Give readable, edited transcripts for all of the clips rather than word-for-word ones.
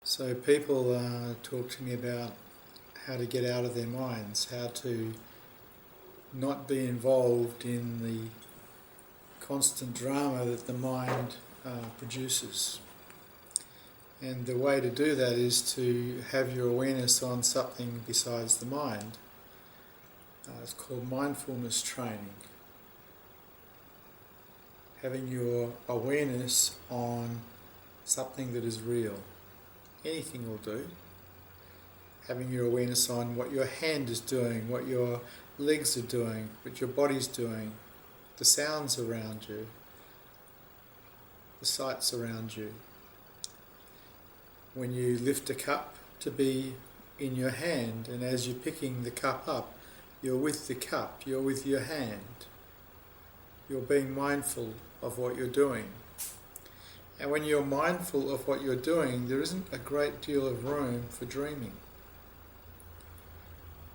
So people talk to me about how to get out of their minds, how to not be involved in the constant drama that the mind produces. And the way to do that is to have your awareness on something besides the mind. It's called mindfulness training. Having your awareness on something that is real. Anything will do. Having your awareness on what your hand is doing, what your legs are doing, what your body's doing, the sounds around you, the sights around you. When you lift a cup to be in your hand, and as you're picking the cup up, you're with the cup, you're with your hand. You're being mindful of what you're doing. And when you're mindful of what you're doing, there isn't a great deal of room for dreaming.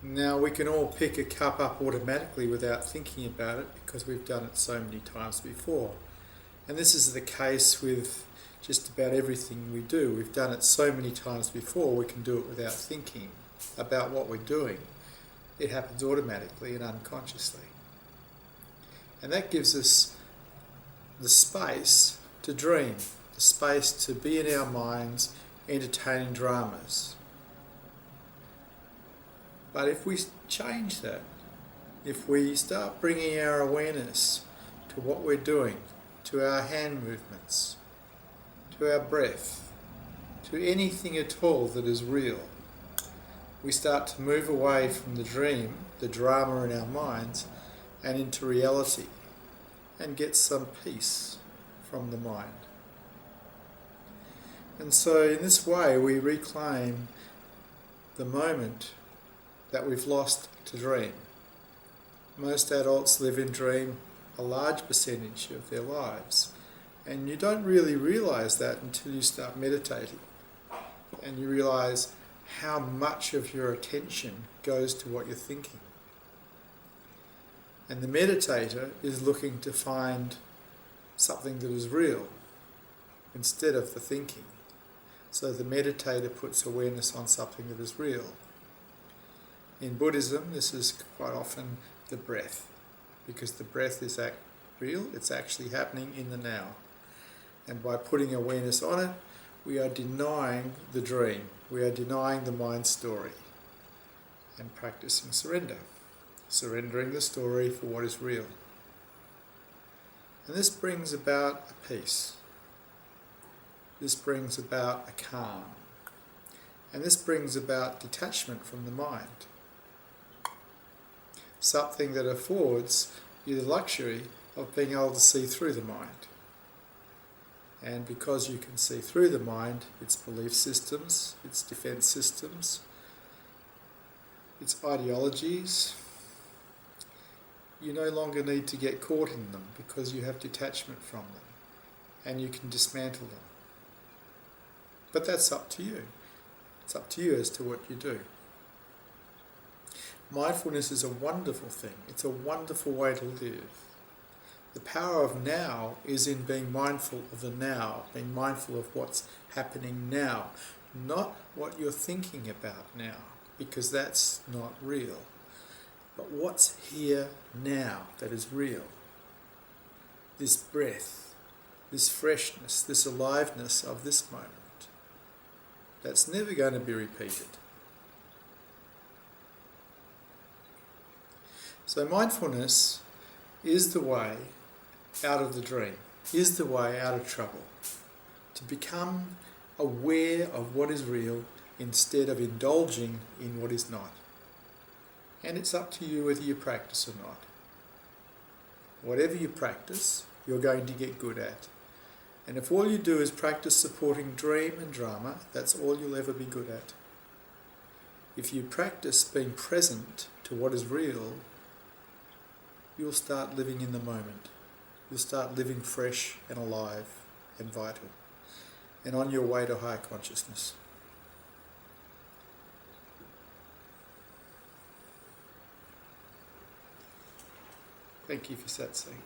Now, we can all pick a cup up automatically without thinking about it because we've done it so many times before. And this is the case with just about everything we do. We've done it so many times before, we can do it without thinking about what we're doing. It happens automatically and unconsciously. And that gives us the space to dream, the space to be in our minds entertaining dramas. But if we change that, if we start bringing our awareness to what we're doing, to our hand movements, to our breath, to anything at all that is real, we start to move away from the dream, the drama in our minds, and into reality, and get some peace from the mind. And so in this way we reclaim the moment that we've lost to dream. Most adults live in dream a large percentage of their lives, and you don't really realize that until you start meditating and you realize how much of your attention goes to what you're thinking. And the meditator is looking to find something that is real instead of the thinking. So the meditator puts awareness on something that is real. In Buddhism, this is quite often the breath, because the breath is real, it's actually happening in the now. And by putting awareness on it, we are denying the dream, we are denying the mind story, and practicing surrender. Surrendering the story for what is real. And this brings about a peace. This brings about a calm. And this brings about detachment from the mind. Something that affords you the luxury of being able to see through the mind. And because you can see through the mind, its belief systems, its defense systems, its ideologies, you no longer need to get caught in them because you have detachment from them and you can dismantle them. But that's up to you. It's up to you as to what you do. Mindfulness is a wonderful thing. It's a wonderful way to live. The power of now is in being mindful of the now, being mindful of what's happening now, not what you're thinking about now, because that's not real. But what's here now that is real? This breath, this freshness, this aliveness of this moment. That's never going to be repeated. So mindfulness is the way out of the dream, is the way out of trouble. To become aware of what is real instead of indulging in what is not. And it's up to you whether you practice or not. Whatever you practice, you're going to get good at. And if all you do is practice supporting dream and drama, that's all you'll ever be good at. If you practice being present to what is real, you'll start living in the moment. You'll start living fresh and alive and vital, and on your way to higher consciousness. Thank you for Satsang.